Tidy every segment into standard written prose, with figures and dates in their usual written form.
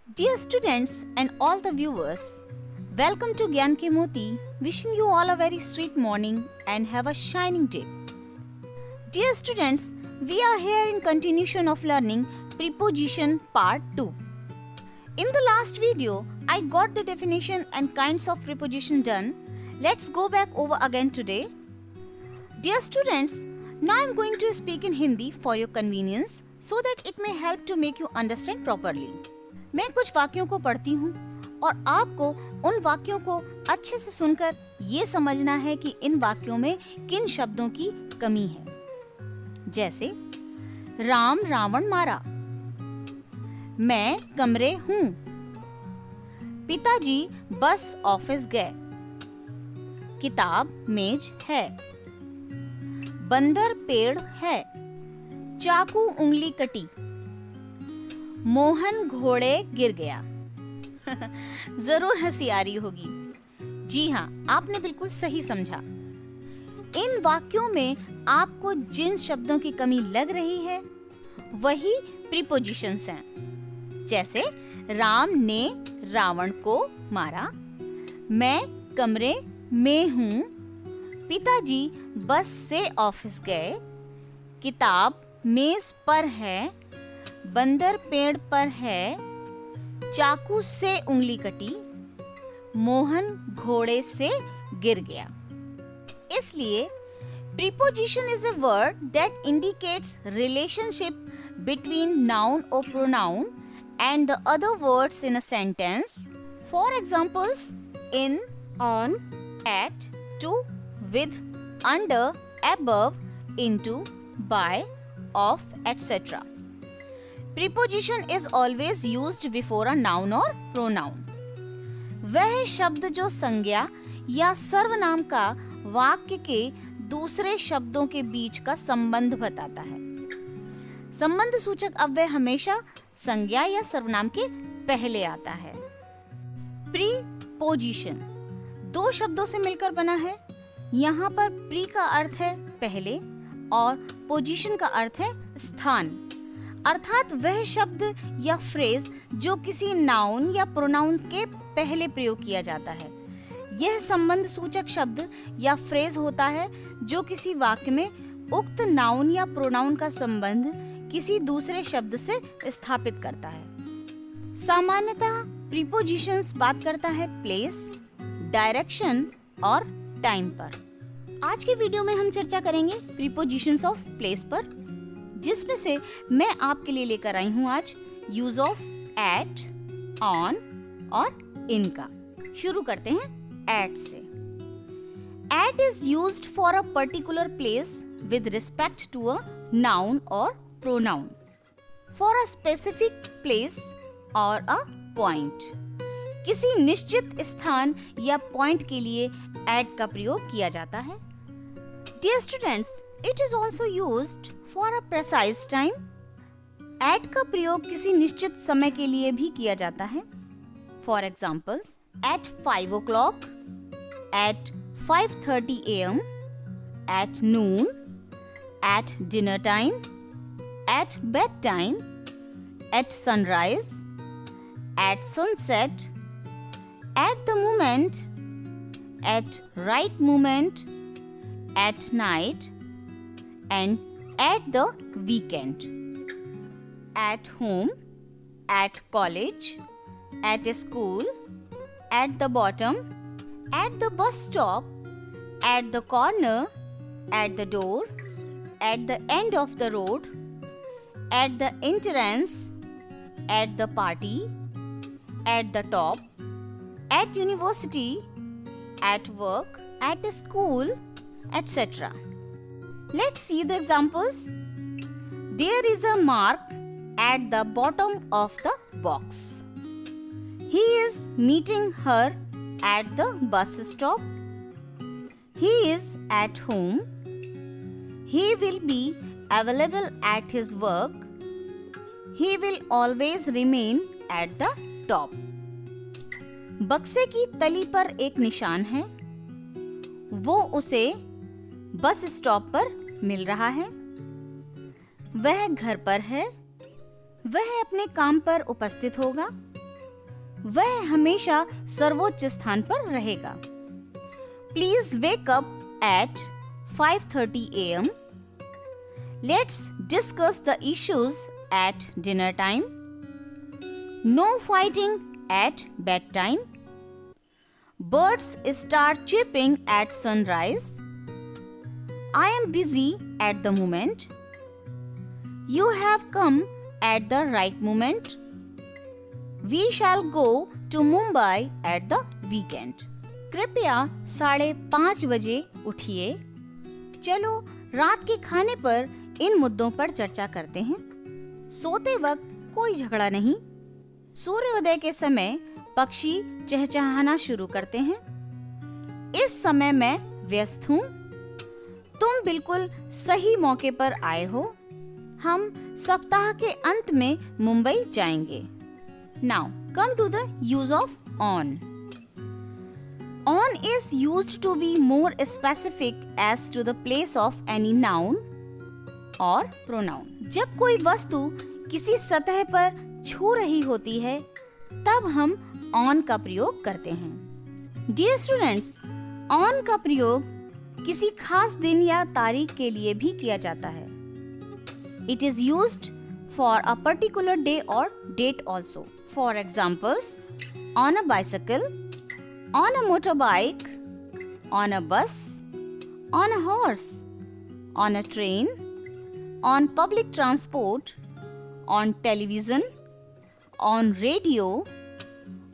Dear students and all the viewers, welcome to Gyan Ke Moti, wishing you all a very sweet morning and have a shining day. Dear students, we are here in continuation of learning preposition part 2. In the last video, I got the definition and kinds of preposition done. Let's go back over again today. Dear students, now I am going to speak in Hindi for your convenience so that it may help to make you understand properly. मैं कुछ वाक्यों को पढ़ती हूँ और आपको उन वाक्यों को अच्छे से सुनकर ये समझना है कि इन वाक्यों में किन शब्दों की कमी है। जैसे राम रावण मारा, मैं कमरे हूँ, पिताजी बस ऑफिस गए, किताब मेज है, बंदर पेड़ है, चाकू उंगली कटी, मोहन घोड़े गिर गया। जरूर हंसी आ रही होगी। जी हाँ, आपने बिल्कुल सही समझा। इन वाक्यों में आपको जिन शब्दों की कमी लग रही है वही प्रीपोजिशंस हैं। जैसे राम ने रावण को मारा, मैं कमरे में हूँ, पिताजी बस से ऑफिस गए, किताब मेज पर है, बंदर पेड़ पर है, चाकू से उंगली कटी, मोहन घोड़े से गिर गया। इसलिए preposition is a word that indicates relationship between noun or pronoun and the other words in a sentence. For examples, in, on, at, to, with, under, above, into, by, of, etc. Preposition is always used before a noun or pronoun. वह शब्द जो संज्ञा या सर्वनाम का वाक्य के दूसरे शब्दों के बीच का संबंध बताता है। संबंध सूचक अव्यय हमेशा संज्ञा या सर्वनाम के पहले आता है। प्रीपोजिशन दो शब्दों से मिलकर बना है। यहाँ पर प्री का अर्थ है पहले और पोजीशन का अर्थ है स्थान, अर्थात वह शब्द या फ्रेज जो किसी नाउन या प्रोनाउन के पहले प्रयोग किया जाता है। यह संबंध सूचक शब्द या फ्रेज होता है जो किसी वाक्य में उक्त नाउन या प्रोनाउन का संबंध किसी दूसरे शब्द से स्थापित करता है। सामान्यतः प्रीपोजिशंस बात करता है प्लेस, डायरेक्शन और टाइम पर। आज के वीडियो में हम चर्चा करेंगे प्रीपोजिशंस ऑफ प्लेस पर, जिसमें से मैं आपके लिए लेकर आई हूँ आज यूज ऑफ एट, ऑन और इन का। शुरू करते हैं एट से। At is used for a particular place with respect to a noun और pronoun, for a specific place और अ पॉइंट। किसी निश्चित स्थान या पॉइंट के लिए एट का प्रयोग किया जाता है। Dear students, it is also used for a precise time. At का प्रयोग किसी निश्चित समय के लिए भी किया जाता है। For examples, at 5 o'clock, at 5:30 a.m., at noon, at dinner time, at bedtime, at sunrise, at sunset, at the moment, at right moment, at night, and at the weekend. At home, at college, at school, at the bottom, at the bus stop, at the corner, at the door, at the end of the road, at the entrance, at the party, at the top, at university, at work, at school, etc. Let's see the examples. There is a mark at the bottom of the box. He is meeting her at the bus stop. He is at home. He will be available at his work. He will always remain at the top. बक्से की तली पर एक निशान है। वो उसे bus stop पर मिल रहा है। वह घर पर है। वह अपने काम पर उपस्थित होगा। वह हमेशा सर्वोच्च स्थान पर रहेगा। Please wake up at 5:30 AM. Let's discuss the issues at dinner time. No fighting at bedtime. Birds start chirping at sunrise. I am busy at the moment. You have come at the right moment. We shall go to Mumbai at the weekend. कृपया 5:30 बजे उठिए। चलो रात के खाने पर इन मुद्दों पर चर्चा करते हैं। सोते वक्त कोई झगड़ा नहीं। सूर्योदय के समय पक्षी चहचहाना शुरू करते हैं। इस समय मैं व्यस्त हूँ। तुम बिल्कुल सही मौके पर आए हो। हम सप्ताह के अंत में मुंबई जाएंगे। Now come to the use of on. On is used to be more specific as to the place of any noun or pronoun. जब कोई वस्तु किसी सतह पर छू रही होती है, तब हम on का प्रयोग करते हैं। Dear students, on का प्रयोग किसी खास दिन या तारीख के लिए भी किया जाता है। It is used for a particular day or date also. For examples, on a bicycle, on a motorbike, on a bus, on a horse, on a train, on public transport, on television, on radio,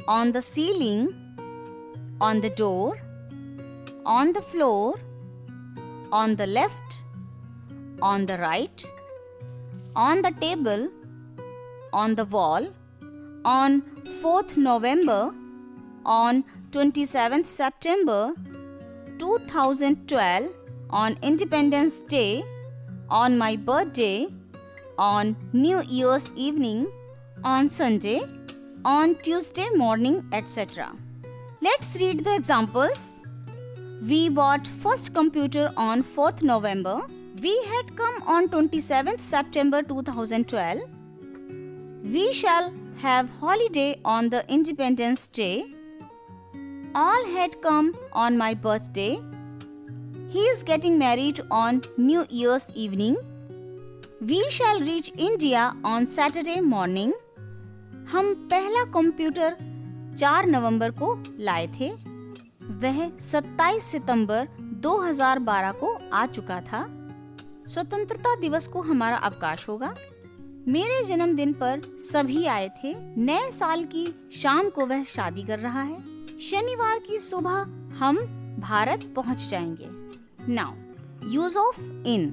on the ceiling, on the door, on the floor, on the left, on the right, on the table, on the wall, on 4th November, on 27th September 2012, on Independence Day, on my birthday, on New Year's evening, on Sunday, on Tuesday morning, etc. Let's read the examples. We bought first computer on 4th November. We had come on 27th September 2012. We shall have holiday on the Independence Day. All had come on my birthday. He is getting married on New Year's evening. We shall reach India on Saturday morning. हम पहला computer 4 नवंबर को लाए थे। वह 27 सितंबर 2012 को आ चुका था। स्वतंत्रता दिवस को हमारा अवकाश होगा। मेरे जन्मदिन पर सभी आए थे। नए साल की शाम को वह शादी कर रहा है। शनिवार की सुबह हम भारत पहुंच जाएंगे। Now, use of in.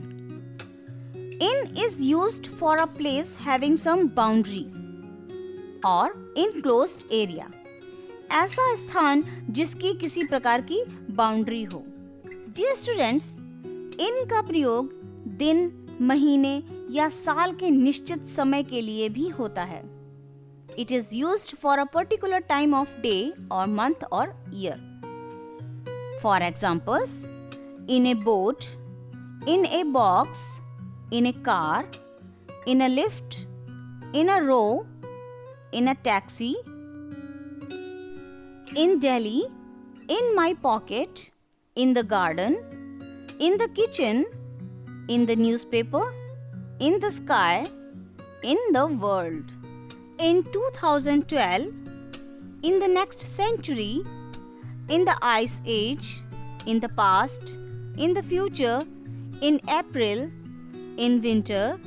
In is used for a place having some boundary or enclosed area. ऐसा स्थान जिसकी किसी प्रकार की बाउंड्री हो। Dear students, in का प्रयोग दिन, महीने या साल के निश्चित समय के लिए भी होता है। It is used for a particular time of day or month or year. For examples, in a boat, in a box, in a car, in a lift, in a row, in a taxi, in Delhi, in my pocket, in the garden, in the kitchen, in the newspaper, in the sky, in the world. In 2012, in the next century, in the ice age, in the past, in the future, in April, in winter,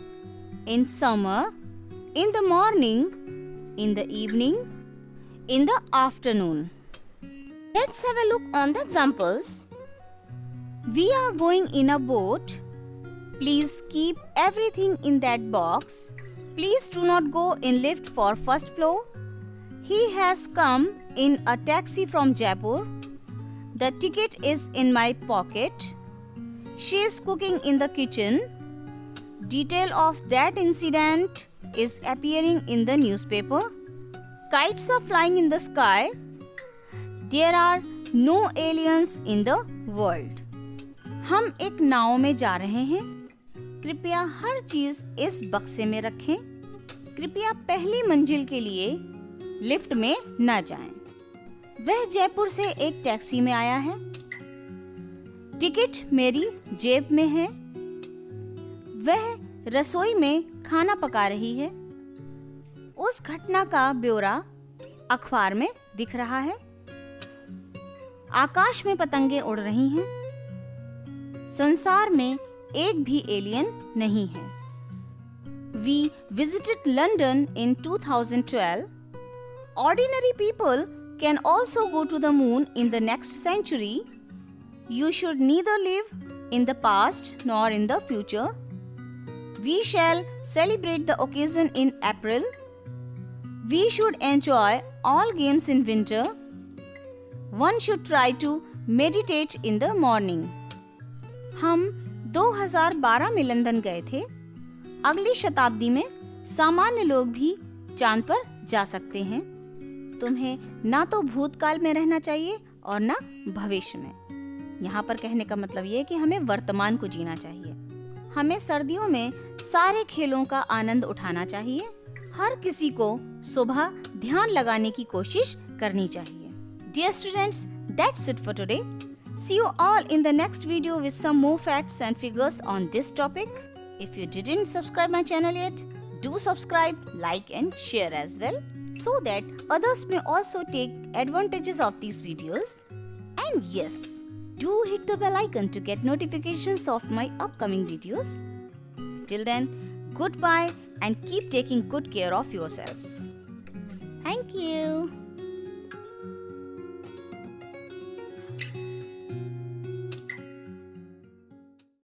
in summer, in the morning, in the evening, in the afternoon. Let's have a look on the examples. We are going in a boat. Please keep everything in that box. Please do not go in lift for first floor. He has come in a taxi from Jaipur. The ticket is in my pocket. She is cooking in the kitchen. Detail of that incident is appearing in the newspaper. Kites are flying in the sky. There are no aliens in the world. हम एक नाव में जा रहे हैं। कृपया हर चीज इस बक्से में रखें। कृपया पहली मंजिल के लिए लिफ्ट में न जाएं। वह जयपुर से एक टैक्सी में आया है। टिकट मेरी जेब में है। वह रसोई में खाना पका रही है। उस घटना का ब्यौरा अखबार में दिख रहा है। आकाश में पतंगे उड़ रही हैं। संसार में एक भी एलियन नहीं है। We visited London in 2012. Ordinary people can also go to the moon in the next century. You should neither live in the past nor in the future. We shall celebrate the occasion in April. We should enjoy all games in winter. One should try to meditate in the morning. हम 2012 में London गए थे। अगली शताब्दी में सामान्य लोग भी चांद पर जा सकते हैं। तुम्हें ना तो भूतकाल में रहना चाहिए और ना भविष्य में। यहाँ पर कहने का मतलब ये है कि हमें वर्तमान को जीना चाहिए। हमें सर्दियों में सारे खेलों का आनंद उठाना चाहिए। हर किसी को सुबह ध्यान लगाने की कोशिश करनी चाहिए। Dear students, that's it for today. See you all in the next video with some more facts and figures on this topic. If you didn't subscribe my channel yet, do subscribe, like and share as well, so that others may also take advantages of these videos. And yes, do hit the bell icon to get notifications of my upcoming videos. Till then, goodbye and keep taking good care of yourselves. Thank you.